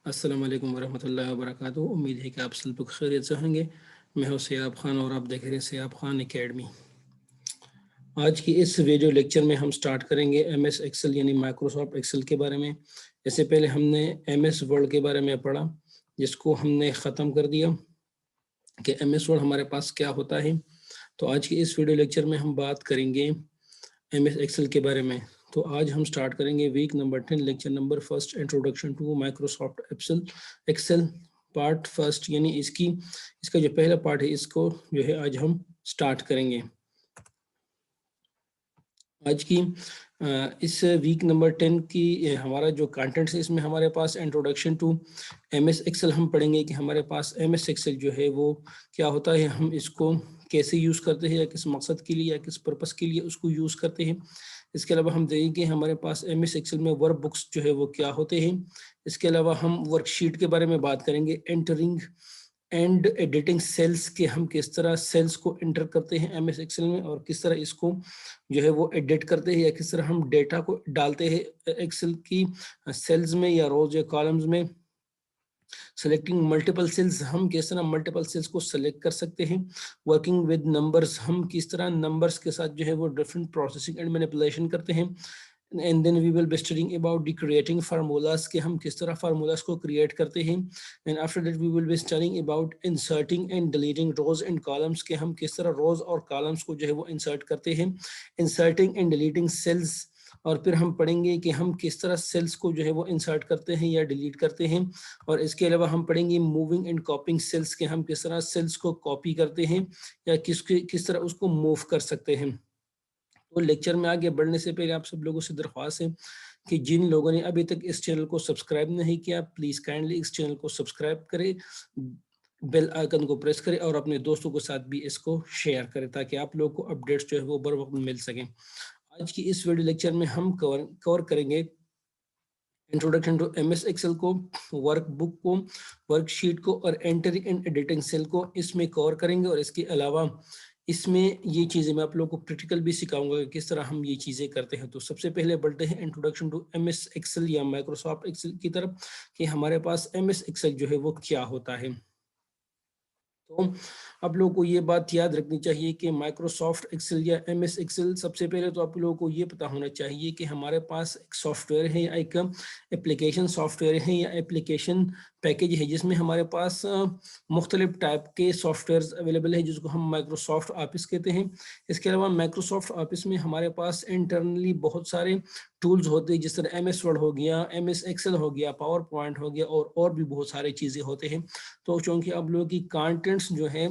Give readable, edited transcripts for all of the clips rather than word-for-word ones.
अस्सलाम वालेकुम वरहमतुल्लाहि वबरकातुहू। उम्मीद है कि आप सब खैरियत से होंगे। मैं हूं सयाब खान और आप देख रहे हैं सयाब खान एकेडमी। आज की इस वीडियो लेक्चर में हम स्टार्ट करेंगे एमएस एक्सेल यानी माइक्रोसॉफ्ट एक्सेल के बारे में। इससे पहले हमने एमएस वर्ड के बारे में पढ़ा, जिसको हमने ख़त्म कर दिया कि एमएस वर्ड हमारे पास क्या होता है। तो आज की इस वीडियो लेक्चर में हम बात करेंगे एमएस एक्सेल के बारे में। तो आज हम स्टार्ट करेंगे week number 10 lecture number first, introduction to Microsoft Excel part first, यानी इसका जो पहला पार्ट है इसको जो है आज हम स्टार्ट करेंगे। आज की इस वीक नंबर 10 की हमारा जो कंटेंट्स है, इसमें हमारे पास इंट्रोडक्शन टू एमएस एक्सेल हम पढ़ेंगे कि हमारे पास एमएस एक्सेल जो है वो क्या होता है, हम इसको कैसे यूज़ करते हैं या किस मकसद के लिए या किस पर्पस के लिए उसको यूज़ करते हैं। इसके अलावा हम देखेंगे हमारे पास एमएस एक्सेल में वर्क बुक्स जो है वो क्या होते हैं। इसके अलावा हम वर्कशीट के बारे में बात करेंगे, एंटरिंग एंड एडिटिंग सेल्स के, हम किस तरह सेल्स को एंटर करते हैं एमएस एक्सेल में और किस तरह इसको जो है वो एडिट करते हैं या किस तरह हम डेटा को डालते हैं एक्सेल की सेल्स में या रोज या कॉलम्स में। सेलेक्टिंग मल्टीपल सेल्स, हम किस तरह मल्टीपल सेल्स को सेलेक्ट कर सकते हैं। वर्किंग विद नंबर्स, हम किस तरह नंबर्स के साथ जो है वो डिफरेंट प्रोसेसिंग एंड मैनिपुलेशन करते हैं। And then we will be studying about the creating formulas के, हम किस तरह फार्मूलाज को क्रिएट करते हैं। And after that we will be studying about inserting and deleting rows and columns के, हम किस तरह रोज और कॉलम्स को जो है वो इंसर्ट करते हैं। इंसर्टिंग एंड डिलीटिंग सेल्स, और फिर हम पढ़ेंगे कि हम किस तरह सेल्स को जो है वो इंसर्ट करते हैं या डिलीट करते हैं। और इसके अलावा हम पढ़ेंगे मूविंग एंड कॉपिंग सेल्स के, हम किस तरह सेल्स को कॉपी करते हैं या किस तरह उसको मूव कर सकते हैं। तो लेक्चर में आगे बढ़ने से पहले आप सब लोगों से दरख्वास्त है कि जिन लोगों ने अभी तक इस चैनल को सब्सक्राइब नहीं किया, प्लीज़ काइंडली इस चैनल को सब्सक्राइब करें, बेल आइकन को प्रेस करें और अपने दोस्तों के साथ भी इसको शेयर करें ताकि आप लोगों को अपडेट्स जो है वो बर वक्त मिल सकें। आज की इस वीडियो लेक्चर में हम कवर करेंगे इंट्रोडक्शन टू एमएस एक्सेल को, वर्कबुक को, वर्कशीट को और एंटरिंग एंड एडिटिंग सेल को इसमें कवर करेंगे। और इसके अलावा इसमें ये चीज़ें मैं आप लोगों को प्रैक्टिकल भी सिखाऊंगा कि किस तरह हम ये चीज़ें करते हैं। तो सबसे पहले बढ़ते हैं इंट्रोडक्शन टू एमएस एक्सेल या माइक्रोसॉफ्ट एक्सेल की तरफ कि हमारे पास एमएस एक्सेल जो है वो क्या होता है। तो आप लोगों को ये बात याद रखनी चाहिए कि माइक्रोसॉफ्ट एक्सेल या एमएस एक्सेल, सबसे पहले तो आप लोगों को ये पता होना चाहिए कि हमारे पास एक सॉफ्टवेयर है या एक एप्लीकेशन सॉफ्टवेयर है या एप्लीकेशन पैकेज है जिसमें हमारे पास मुख्तलिफ टाइप के सॉफ्टवेयर अवेलेबल है जिसको हम माइक्रोसॉफ्ट ऑफिस कहते हैं। इसके अलावा माइक्रोसॉफ्ट ऑफिस में हमारे पास इंटरनली बहुत सारे टूल्स होते हैं, जिस तरह एमएस वर्ड हो गया, एमएस एक्सेल हो गया, पावर पॉइंट हो गया और भी बहुत सारी चीज़ें होते हैं। तो चूंकि आप लोगों की कंटेंट्स जो है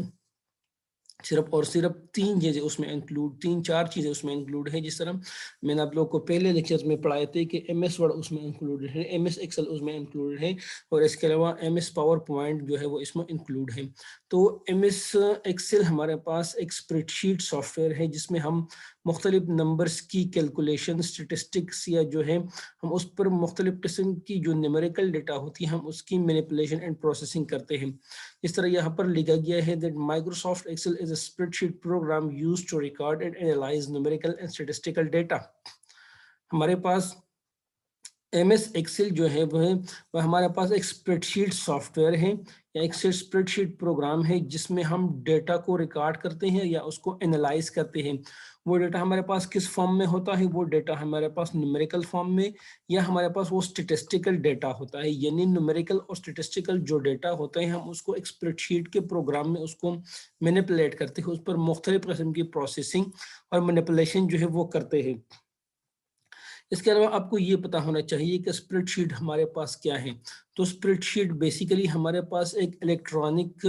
सिर्फ और सिर्फ तीन चार चीज़ें उसमें इंक्लूड है। जिस तरह मैंने आप लोगों को पहले लेक्चर्स में पढ़ाए थे कि एमएस वर्ड उसमें इंक्लूडेड है, एमएस एक्सेल उसमें इंक्लूडेड है और इसके अलावा एमएस पावर पॉइंट जो है वो इसमें इंक्लूड है। तो एमएस एक्सेल हमारे पास एक स्प्रेडशीट सॉफ्टवेयर है जिसमें हम मुख्तलिफ नंबर्स की कैलकुलेशन, स्टेटिस्टिक्स या जो है हम उस पर मुख्तलिफ किस्म की जो न्यूमेरिकल डेटा होती है हम उसकी मैनिपुलेशन एंड प्रोसेसिंग करते हैं। इस तरह यहाँ पर लिखा गया है that Microsoft Excel is a spreadsheet program used to record and analyse numerical and statistical data. हमारे पास एमएस एक्सेल जो है वह हमारे पास एक स्प्रेडशीट सॉफ्टवेयर है या एक स्प्रेडशीट प्रोग्राम है जिसमें हम डेटा को रिकॉर्ड करते हैं या उसको एनालाइज करते हैं। वो डेटा हमारे पास किस फॉर्म में होता है, वो डेटा हमारे पास न्यूमेरिकल फॉर्म में या हमारे पास वो स्टेटिस्टिकल डेटा होता है। यानी न्यूमेरिकल और स्टेटिस्टिकल जो डेटा होते हैं हम उसको एक स्प्रेडशीट के प्रोग्राम में उसको मैनिपुलेट करते हैं, उस पर मुख्तलिफ किस्म की प्रोसेसिंग और मैनिपुलेशन जो है वो करते हैं। इसके अलावा आपको ये पता होना चाहिए कि स्प्रेडशीट हमारे पास क्या है। तो स्प्रेडशीट बेसिकली हमारे पास एक इलेक्ट्रॉनिक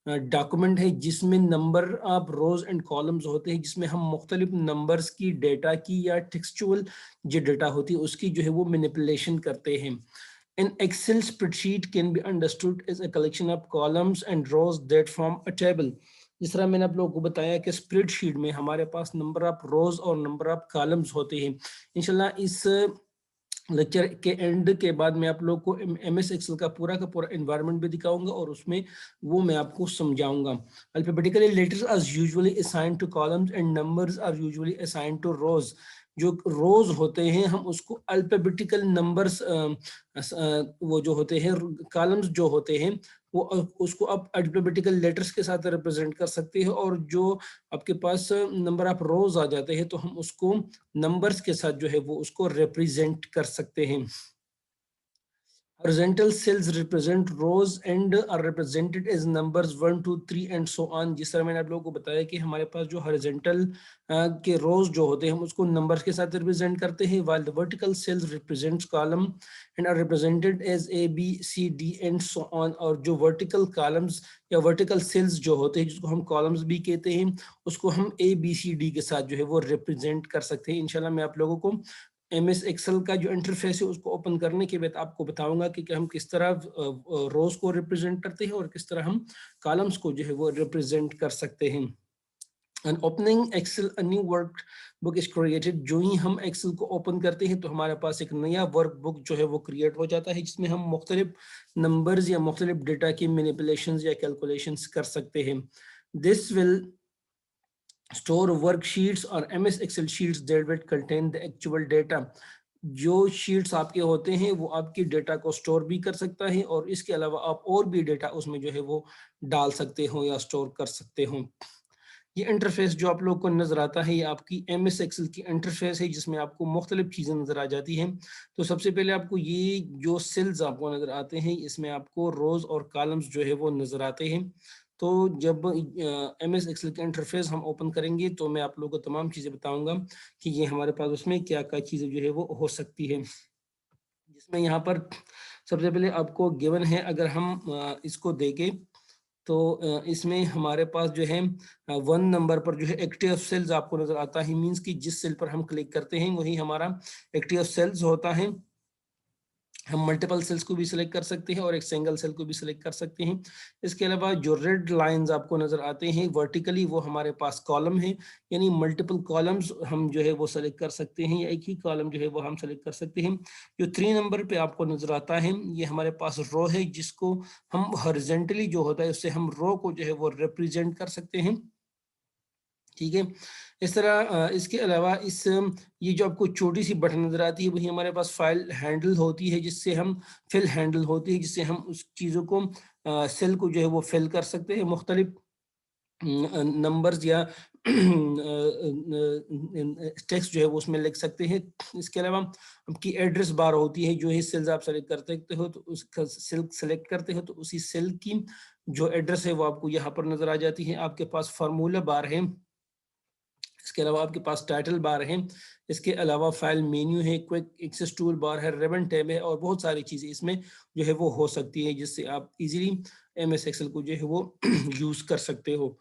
डॉक्यूमेंट है जिसमें number of rose and columns होते हैं, जिसमें हम मुख्तलिफ नंबर्स की, डेटा की या टेक्सचुअल जो डेटा होती है उसकी जो है वो मैनिपुलेशन करते हैं। An Excel spreadsheet can be understood as a collection of columns and rows that form a table. जिस तरह मैंने आप लोगों को बताया कि स्प्रेडशीट में हमारे पास नंबर ऑफ रोज और नंबर ऑफ कॉलम्स होते हैं। इंशाल्लाह इस लेक्चर के एंड के बाद मैं आप लोग को एमएस एक्सेल का पूरा एनवायरनमेंट भी दिखाऊंगा और उसमें वो मैं आपको समझाऊंगा। Alphabetically letters are usually assigned to columns and numbers are usually assigned to rows. जो रोज होते हैं हम उसको अल्फाबेटिकल नंबर्स, वो जो होते हैं कॉलम्स जो होते हैं वो उसको आप अल्फाबेटिकल लेटर्स के साथ रिप्रेजेंट कर सकते हैं, और जो आपके पास नंबर ऑफ रोज आ जाते हैं तो हम उसको नंबर्स के साथ जो है वो उसको रिप्रेजेंट कर सकते हैं। Horizontal cells represent rows and are represented as numbers 1, 2, 3 and so on। जिस तरह मैंने आप लोगों को बताया कि हमारे पास जो horizontal के rows जो होते हैं हम उसको numbers के साथ represent करते हैं, while the vertical cells represents column and are represented as A, B, C, D and so on। और जो vertical columns या vertical cells जो होते हैं जिसको हम columns भी कहते हैं उसको हम A, B, C, D के साथ जो है वो represent कर सकते हैं। इंशाल्लाह मैं आप लोगों को MS एक्सेल का जो इंटरफेस है उसको ओपन करने के बाद आपको बताऊंगा कि हम किस तरह रोज को रिप्रेजेंट करते हैं और किस तरह हम कॉलम्स को जो है वो रिप्रेजेंट कर सकते हैं। And opening Excel a new workbook is created. जो ही हम एक्सेल को ओपन करते हैं तो हमारे पास एक नया वर्क बुक जो है वो क्रिएट हो जाता है जिसमें हम मुख्तलिफ नंबर्स या मुख्तलिफ डेटा की मैनिपुलेशंस या कैलकुलेशंस कर सकते हैं। दिस विल store worksheets और MS Excel sheets that will contain the actual data। जो शीट्स आपके होते हैं वो आपकी डेटा को स्टोर भी कर सकता है और इसके अलावा आप और भी डेटा उसमें जो है वो डाल सकते हो या स्टोर कर सकते हो। ये इंटरफेस जो आप लोग को नजर आता है ये आपकी MS Excel की इंटरफेस है जिसमें आपको मुख्तलिफ चीज़ें नजर आ जाती हैं। तो सबसे पहले आपको ये जो सेल्स आपको नजर आते हैं इसमें आपको रोज और कॉलम्स जो है वो नजर आते हैं। तो जब MS Excel का इंटरफेस हम ओपन करेंगे तो मैं आप लोगों को तमाम चीज़ें बताऊंगा कि ये हमारे पास उसमें क्या क्या चीज़ें जो है वो हो सकती है। जिसमें यहाँ पर सबसे पहले आपको गिवन है, अगर हम इसको देखें तो इसमें हमारे पास जो है 1 नंबर पर जो है एक्टिव सेल्स आपको नजर आता है। मींस कि जिस सेल पर हम क्लिक करते हैं वही हमारा एक्टिव सेल्स होता है। हम मल्टीपल सेल्स को भी सिलेक्ट कर सकते हैं और एक सिंगल सेल को भी सिलेक्ट कर सकते हैं। इसके अलावा जो रेड लाइंस आपको नजर आते हैं वर्टिकली वो हमारे पास कॉलम है, यानी मल्टीपल कॉलम्स हम जो है वो सेलेक्ट कर सकते हैं या एक ही कॉलम जो है वो हम सेलेक्ट कर सकते हैं। जो 3 नंबर पे आपको नजर आता है ये हमारे पास रो है जिसको हम हॉरिजॉन्टली जो होता है उससे हम रो को जो है वो रिप्रेजेंट कर सकते हैं। ठीक है, इस तरह इसके अलावा ये जो आपको छोटी सी बटन नजर आती है वही हमारे पास फाइल हैंडल होती है जिससे हम फिल हैंडल होती है जिससे हम उस चीज़ों को सेल को जो है वो फिल कर सकते हैं, मुख्तलिफ नंबर्स या टेक्स्ट जो है वो उसमें लिख सकते हैं। इसके अलावा आपकी एड्रेस बार होती है, जो ही सेल्स आप सेलेक्ट करते हो तो उसका सेल सेलेक्ट करते हो तो उसी सेल की जो एड्रेस है वो आपको यहाँ पर नजर आ जाती है। आपके पास फार्मूला बार है, इसके अलावा आपके पास टाइटल बार है, इसके अलावा फाइल मेन्यू है, क्विक एक्सेस टूल बार है, रिबन टैब है और बहुत सारी चीज़ें इसमें जो है वो हो सकती है जिससे आप इजीली MS एक्सेल को जो है वो यूज़ कर सकते हो।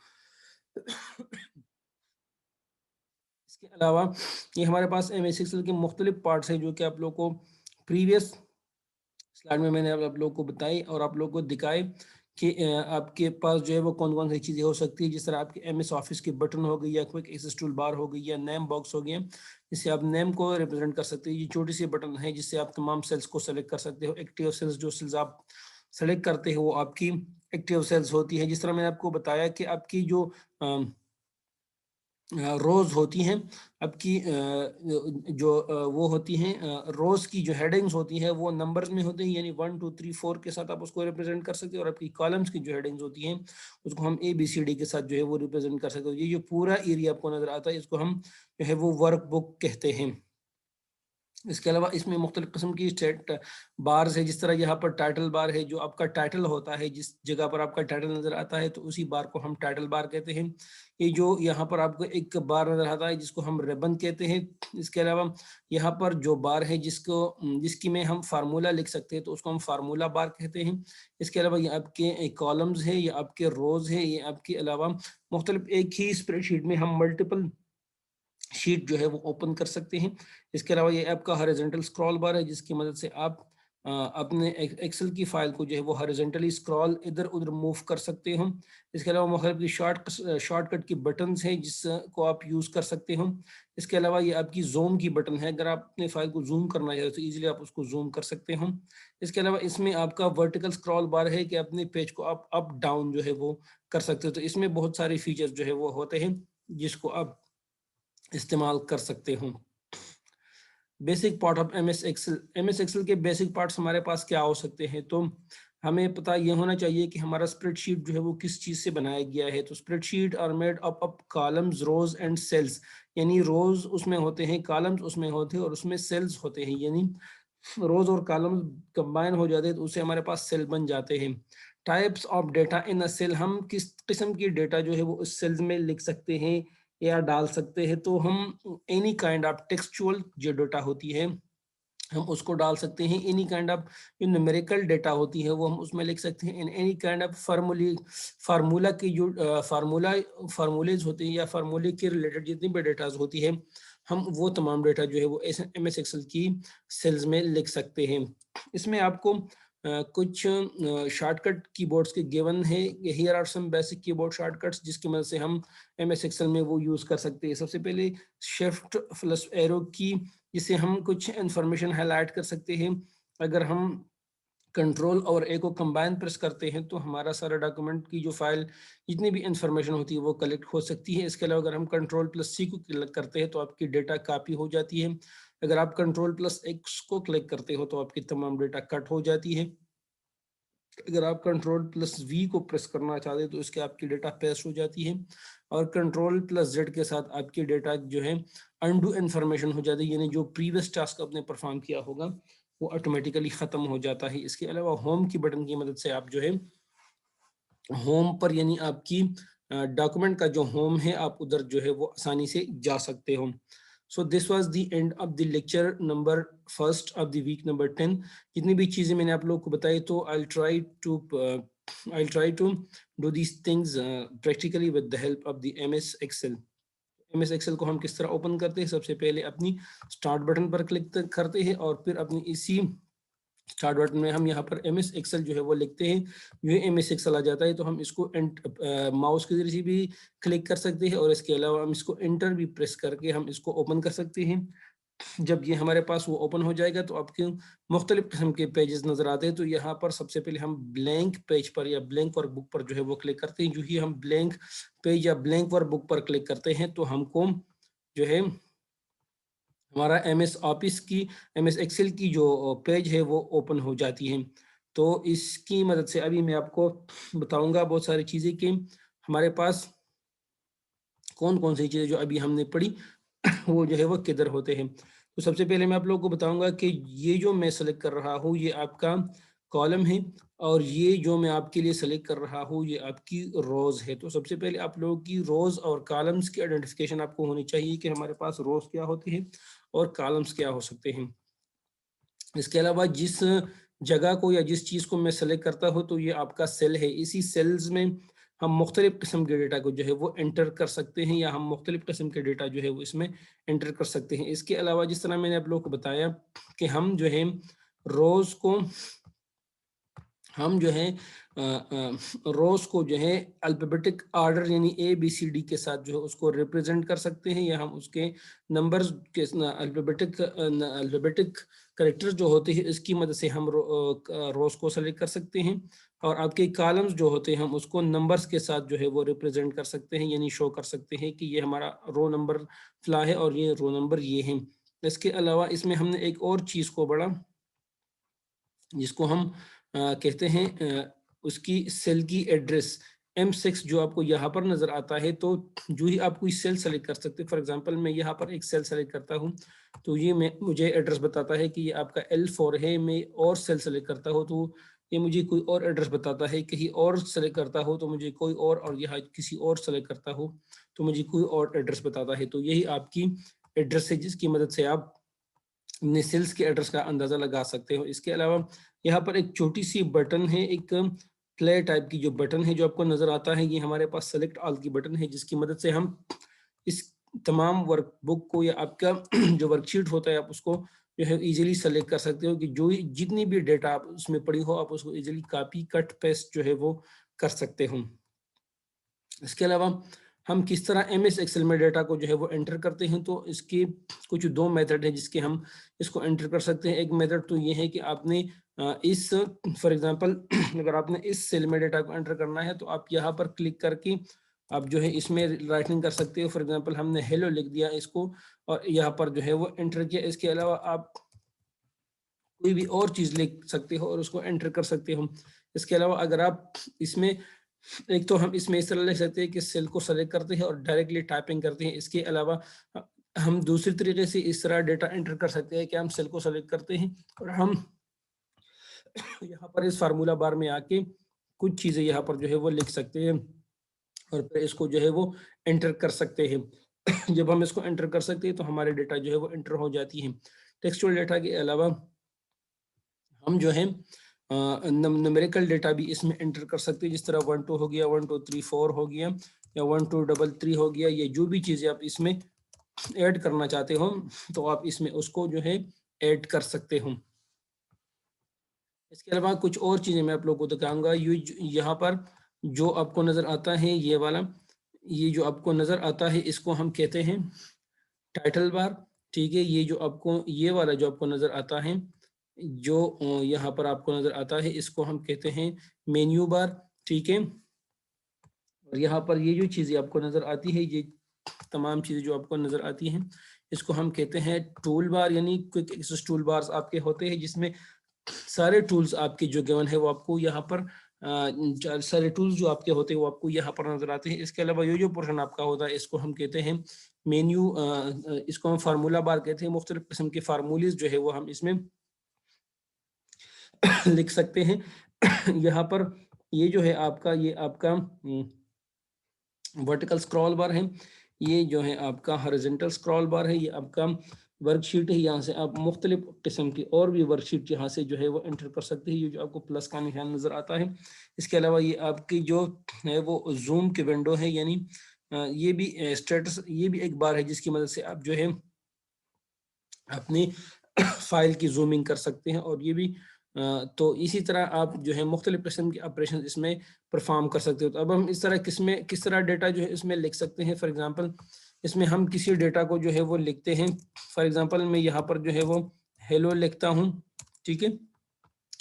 इसके अलावा ये हमारे पास MS एक्सेल के मुख्तलिफ पार्ट्स हैं जो कि आप लोग को प्रीवियस स्लाइड में मैंने आप लोग को बताई और आप लोग को दिखाए कि आपके पास जो है वो कौन कौन सी चीज़ें हो सकती है। जिस तरह आपके MS ऑफिस की बटन हो गई या क्विक एक्सेस टूल बार हो गई या नेम बॉक्स हो गया जिससे आप नेम को रिप्रेजेंट कर सकते हैं। ये छोटी सी बटन है जिससे आप तमाम सेल्स को सेलेक्ट कर सकते हो। एक्टिव सेल्स, जो सेल्स आप सेलेक्ट करते हो वो आपकी एक्टिव सेल्स होती है। जिस तरह मैंने आपको बताया कि आपकी जो रोज होती हैं आपकी जो वो होती हैं रोज की जो हेडिंग्स होती हैं वो नंबर्स में होते हैं, यानी 1, 2, 3, 4 के साथ आप उसको रिप्रेजेंट कर सकते हो। और आपकी कॉलम्स की जो हेडिंग्स होती हैं उसको हम ABCD के साथ जो है वो रिप्रेजेंट कर सकते हो। ये जो पूरा एरिया आपको नजर आता है इसको हम जो है वो वर्क बुक कहते हैं। इसके अलावा इसमें मुख्तलिफ किस्म की स्टेट बार्स है, जिस तरह यहाँ पर टाइटल बार है, जो आपका टाइटल होता है जिस जगह पर आपका टाइटल नजर आता है तो उसी बार को हम टाइटल बार कहते हैं। ये जो यहाँ पर आपको एक बार नजर आता है जिसको हम रिबन कहते हैं। इसके अलावा यहाँ पर जो बार है जिसकी में हम फार्मूला लिख सकते हैं तो उसको हम फार्मूला बार कहते हैं। इसके अलावा ये आपके कॉलम्स है, ये आपके रोज है, ये आपके अलावा मुख्तलिफ एक ही स्प्रेडशीट में हम मल्टीपल शीट जो है वो ओपन कर सकते हैं। इसके अलावा ये आपका हॉरिजॉन्टल स्क्रॉल बार है जिसकी मदद से आप अपने एक्सेल की फाइल को जो है वो हॉरिजॉन्टली स्क्रॉल इधर उधर मूव कर सकते हो। इसके अलावा मुख्तलिफ की शॉर्टकट की बटन्स हैं जिसको आप यूज़ कर सकते हो। इसके अलावा ये आपकी जूम की बटन है, अगर आप अपने फाइल को जूम करना चाहते हो तो ईजिली आप उसको जूम कर सकते हो। इसके अलावा इसमें आपका वर्टिकल स्क्रॉल बार है कि अपने पेज को आप अप डाउन जो है वो कर सकते हो। तो इसमें बहुत सारे फीचर्स जो है वो होते हैं जिसको आप इस्तेमाल कर सकते हो। Basic part of MS Excel. MS Excel के बेसिक पार्ट्स हमारे पास क्या हो सकते हैं, तो हमें पता ये होना चाहिए कि हमारा स्प्रेडशीट जो है वो किस चीज़ से बनाया गया है। तो spreadsheet are made up of columns, rows and cells, यानी रोज उसमें होते हैं, कॉलम्स उसमें होते हैं और उसमें सेल्स होते हैं, यानी रोज और कॉलम कंबाइन हो जाते हैं तो उससे हमारे पास सेल बन जाते हैं। Types of data in a cell, हम किस किस्म की डेटा जो है वो उस सेल्स में लिख सकते हैं या डाल सकते हैं। तो हम एनी काइंड ऑफ टेक्सचुअल जो डेटा होती है हम उसको डाल सकते हैं। एनी काइंड ऑफ जो न्यूमेरिकल डेटा होती है वो हम उसमें लिख सकते हैं। In any kind of formula की जो फार्मूलेज होते हैं या फार्मूले के रिलेटेड जितनी भी डेटाज होती है हम वो तमाम डेटा जो है वो एम एस एक्सेल की सेल्स में लिख सकते हैं। इसमें आपको कुछ शॉर्टकट कीबोर्ड्स के गिवन है। Here are some basic keyboard shortcuts जिसकी मदद से हम एम एस एक्सेल में वो यूज़ कर सकते हैं। सबसे पहले शिफ्ट प्लस एरो की, जिससे हम कुछ इंफॉर्मेशन हाईलाइट कर सकते हैं। अगर हम कंट्रोल और ए को कंबाइन प्रेस करते हैं तो हमारा सारा डॉक्यूमेंट की जो फाइल जितनी भी इंफॉर्मेशन होती है वो कलेक्ट हो सकती है। इसके अलावा अगर हम कंट्रोल प्लस सी को क्लिक करते हैं तो आपकी डेटा कॉपी हो जाती है। अगर आप कंट्रोल प्लस एक्स को क्लिक करते हो तो आपकी तमाम डेटा कट हो जाती है। अगर आप कंट्रोल प्लस वी को प्रेस करना चाहते हैं तो इसके आपकी डेटा पेस्ट हो जाती है। और कंट्रोल प्लस जेड के साथ आपकी डेटा जो है अनडू इन्फॉर्मेशन हो जाती है, यानी जो प्रीवियस टास्क आपने परफॉर्म किया होगा वो ऑटोमेटिकली ख़त्म हो जाता है। इसके अलावा होम की बटन की मदद से आप जो है होम पर, यानी आपकी डॉक्यूमेंट का जो होम है आप उधर जो है वो आसानी से जा सकते हो। So this was the end of the lecture number first of the week number 10। जितनी भी चीज़ें मैंने आप लोगों को बताई तो I try to do these things practically with the help of the M S Excel. M S Excel को हम किस तरह ओपन करते हैं, सबसे पहले अपनी स्टार्ट बटन पर क्लिक करते हैं और फिर अपनी इसी स्टार्ट बटन में हम यहाँ पर एम एस एक्सेल जो है वो लिखते हैं। जो एम एस एक्सेल आ जाता है तो हम इसको माउस के जरिए से भी क्लिक कर सकते हैं और इसके अलावा हम इसको एंटर भी प्रेस करके हम इसको ओपन कर सकते हैं। जब ये हमारे पास वो ओपन हो जाएगा तो आपके मुख्तलिफ किस्म के पेजेस नजर आते हैं। तो यहाँ पर सबसे पहले हम ब्लैंक पेज पर या ब्लैंक वर्क बुक पर जो है वो क्लिक करते हैं। जो ही हम ब्लैंक पेज या ब्लैंक वर्क बुक पर क्लिक करते हैं तो हमको जो है हमारा एम एस ऑफिस की, एम एस एक्सेल की जो पेज है वो ओपन हो जाती है। तो इसकी मदद से अभी मैं आपको बताऊंगा बहुत सारी चीज़ें कि हमारे पास कौन कौन सी चीज़ें जो अभी हमने पढ़ी वो जो है वो किधर होते हैं। तो सबसे पहले मैं आप लोगों को बताऊंगा कि ये जो मैं सेलेक्ट कर रहा हूँ ये आपका कॉलम है और ये जो मैं आपके लिए सेलेक्ट कर रहा हूँ ये आपकी रोज है। तो सबसे पहले आप लोगों की रोज और कॉलम्स की आइडेंटिफिकेशन आपको होनी चाहिए कि हमारे पास रोज क्या होती है और कॉलम्स क्या हो सकते हैं। इसके अलावा जिस जगह को या जिस चीज़ को मैं सेलेक्ट करता हूँ तो ये आपका सेल है। इसी सेल्स में हम मुख्तलिफ किस्म के डेटा को जो है वो एंटर कर सकते हैं या हम मुख्तलिफ किस्म के डेटा जो है वो इसमें एंटर कर सकते हैं। इसके अलावा जिस तरह मैंने आप लोगों को बताया कि हम जो है रोज़ को हम जो है रोज को जो है अल्फाबेटिक ऑर्डर यानी ए बी सी डी के साथ जो है उसको रिप्रेजेंट कर सकते हैं या हम उसके नंबर्स के अल्फाबेटिक करेक्टर्स जो होते हैं इसकी मदद से हम रोज को सेलेक्ट कर सकते हैं। और आपके कॉलम्स जो होते हैं हम उसको नंबर्स के साथ जो है वो रिप्रेजेंट कर सकते हैं, यानी शो कर सकते हैं कि ये हमारा रो नंबर फ्ला है और ये रो नंबर ये है। इसके अलावा इसमें हमने एक और चीज़ को बढ़ा जिसको हम कहते हैं उसकी सेल की एड्रेस M6 जो आपको यहाँ पर नजर आता है। तो जो ही आप कोई सेल सेलेक्ट कर सकते हैं, फॉर एग्जांपल मैं यहाँ पर एक सेल सेलेक्ट करता हूँ तो ये मैं मुझे एड्रेस बताता है कि ये आपका L4 है। मैं और सेल सेलेक्ट करता हूँ तो ये मुझे कोई और एड्रेस बताता है। कहीं और सेलेक्ट करता हो तो मुझे कोई और यहाँ किसी और सेलेक्ट करता हो तो मुझे कोई और एड्रेस बताता है। तो यही आपकी एड्रेस है जिसकी मदद से आप अपने सेल्स के एड्रेस का अंदाजा लगा सकते हो। इसके अलावा यहाँ पर एक छोटी सी बटन है, एक प्ले टाइप की जो बटन है जो आपको नजर आता है, ये हमारे पास सेलेक्ट ऑल की बटन है जिसकी मदद से हम इस तमाम वर्कबुक को या आपका जो वर्कशीट होता है आप उसको जो है इजीली सेलेक्ट कर सकते हो कि जो जितनी भी डेटा आप उसमें पड़ी हो आप उसको इजीली कॉपी कट पेस्ट जो है वो कर सकते हो। इसके अलावा हम किस तरह एम एस एक्सेल में डेटा को जो है वो एंटर करते हैं तो इसके कुछ दो मेथड हैं जिसके हम इसको एंटर कर सकते हैं। एक मेथड तो ये है कि आपने इस फॉर एग्जांपल अगर आपने इस सेल में डेटा को एंटर करना है तो आप यहाँ पर क्लिक करके आप जो है इसमें राइटिंग कर सकते हो। फॉर एग्जांपल हमने हेलो लिख दिया इसको और यहाँ पर जो है वो एंटर किया। इसके अलावा आप कोई भी और चीज़ लिख सकते हो और उसको एंटर कर सकते हो। इसके अलावा अगर आप इसमें एक तो हम इसमें इस तरह लिख सकते हैं कि सेल को सेलेक्ट करते हैं और डायरेक्टली टाइपिंग करते हैं। इसके अलावा हम दूसरी तरीके से इस तरह डेटा एंटर कर सकते हैं कि हम सेल को सेलेक्ट करते हैं और हम यहाँ पर इस फार्मूला बार में आके कुछ चीज़ें यहाँ पर जो है वो लिख सकते हैं और फिर इसको जो है वो एंटर कर सकते हैं। जब हम इसको एंटर कर सकते हैं तो हमारे डेटा जो है वो एंटर हो जाती है। टेक्सचुअल डेटा के अलावा हम जो है न्यूमेरिकल डेटा भी इसमें एंटर कर सकते हैं, जिस तरह 1 2 हो गया, 1 2 3 4 हो गया या 1 2 3 3 हो गया। ये जो भी चीज़ें आप इसमें ऐड करना चाहते हो तो आप इसमें उसको जो है ऐड कर सकते हो। इसके अलावा कुछ और चीज़ें मैं आप लोगों को दिखाऊंगा। यहाँ पर जो आपको नज़र आता है ये वाला, ये जो आपको नज़र आता है इसको हम कहते हैं टाइटल बार। ठीक है, ये जो आपको ये वाला जो आपको नज़र आता है, जो यहाँ पर आपको नज़र आता है, इसको हम कहते हैं मेन्यू बार। ठीक है, और यहाँ पर ये जो चीज़ें आपको नज़र आती है, ये तमाम चीज़ें जो आपको नज़र आती हैं, इसको हम कहते हैं टूल बार, यानी क्विक एक्सेस टूल बार्स आपके होते हैं, जिसमें सारे टूल्स आपके जो गिवन है वो आपको यहाँ पर सारे टूल्स जो आपके होते हैं वो आपको यहाँ पर नजर आते हैं। इसके अलावा ये जो पोर्शन आपका होता है इसको हम कहते हैं मेन्यू, इसको हम फार्मूला बार कहते हैं। मुख्तलिफ किस्म के फार्मूलेज जो है वो हम इसमें लिख सकते हैं। यहाँ पर ये जो है आपका, ये आपका वर्टिकल स्क्रॉल बार है, ये जो है आपका हॉरिजॉन्टल स्क्रॉल बार है, ये आपका वर्कशीट है। यहाँ से आप मुख्तलिफ किस्म की और भी वर्कशीट यहाँ से जो है वो एंटर कर सकते हैं। ये जो आपको प्लस का निशान नज़र आता है, इसके अलावा ये आपकी जो है वो जूम की विंडो है, यानी ये भी स्टेटस, ये भी एक बार है जिसकी मदद से आप जो है अपनी फाइल की जूमिंग कर सकते हैं। और ये भी तो इसी तरह आप जो है मुख्तलिफ किस्म के ऑपरेशन इसमें परफॉर्म कर सकते हो। तो अब हम इस तरह किस तरह डेटा जो है इसमें लिख सकते हैं। फॉर एग्जांपल इसमें हम किसी डेटा को जो है वो लिखते हैं। फॉर एग्जांपल मैं यहाँ पर जो है वो हेलो लिखता हूँ। ठीक है,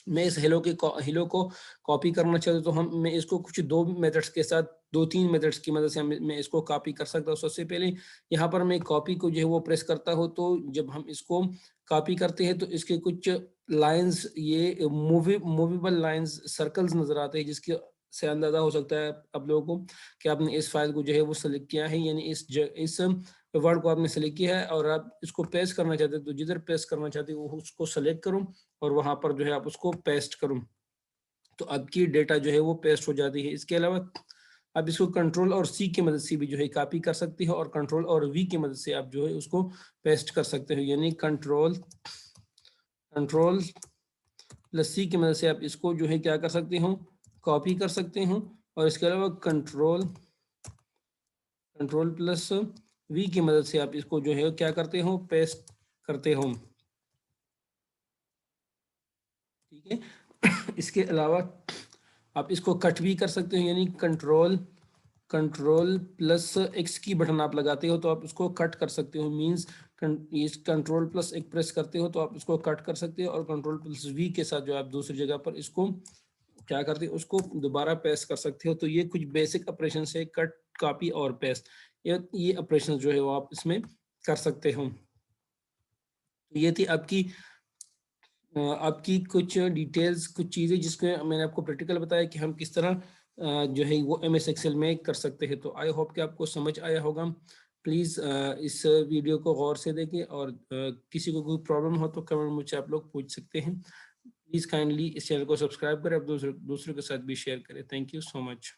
मैं इस हेलो को कॉपी करना चाहता हूँ तो हम मैं इसको कुछ दो मेथड्स के साथ, 2-3 मेथड्स की मदद से मैं इसको कॉपी कर सकता हूँ। सबसे पहले यहाँ पर मैं कॉपी को जो है वो प्रेस करता हूँ, तो जब हम इसको कॉपी करते हैं तो इसके कुछ लाइंस, ये मूवेबल लाइंस, सर्कल्स नजर आते हैं, जिसके से अंदाजा हो सकता है आप लोगों को कि आपने इस फाइल को जो है वो सेलेक्ट किया है, यानी इस वर्ड को आपने सेलेक्ट किया है और आप इसको पेस्ट करना चाहते हैं। तो जिधर पेस्ट करना चाहते हो उसको सेलेक्ट करो और वहां पर जो है आप उसको पेस्ट करो, तो आपकी डेटा जो है वो पेस्ट हो जाती है। इसके अलावा आप इसको कंट्रोल और सी की मदद से भी जो है कॉपी कर सकते हो और कंट्रोल और वी की मदद से आप जो है उसको पेस्ट कर सकते हो, यानी कंट्रोल प्लस सी की मदद से आप इसको जो है क्या कर सकते हो, कॉपी कर सकते हो। और इसके अलावा कंट्रोल प्लस वी की मदद से आप इसको जो है क्या करते हो, पेस्ट करते हो। ठीक है, इसके अलावा आप इसको कट भी कर सकते हो, यानी कंट्रोल प्लस एक्स की बटन आप लगाते हो तो आप उसको कट कर सकते हो। मींस इस कंट्रोल प्लस एक प्रेस करते हो तो आप इसको कट कर सकते हो और कंट्रोल प्लस वी के साथ जो आप दूसरी जगह पर इसको क्या करते हो, उसको दोबारा पेस्ट कर सकते हो। तो ये कुछ बेसिक ऑपरेशन है, कट, कॉपी और पेस्ट, ये ऑपरेशन जो है वो आप इसमें कर सकते हो। तो ये थी आपकी कुछ डिटेल्स, कुछ चीज़ें जिसके मैंने आपको प्रैक्टिकल बताया कि हम किस तरह जो है वो MS एक्सेल में कर सकते हैं। तो आई होप कि आपको समझ आया होगा। प्लीज़ इस वीडियो को गौर से देखें और किसी को कोई प्रॉब्लम हो तो कमेंट मुझसे आप लोग पूछ सकते हैं। प्लीज़ काइंडली इस चैनल को सब्सक्राइब करें, अब दूसरों के साथ भी शेयर करें। Thank you so much.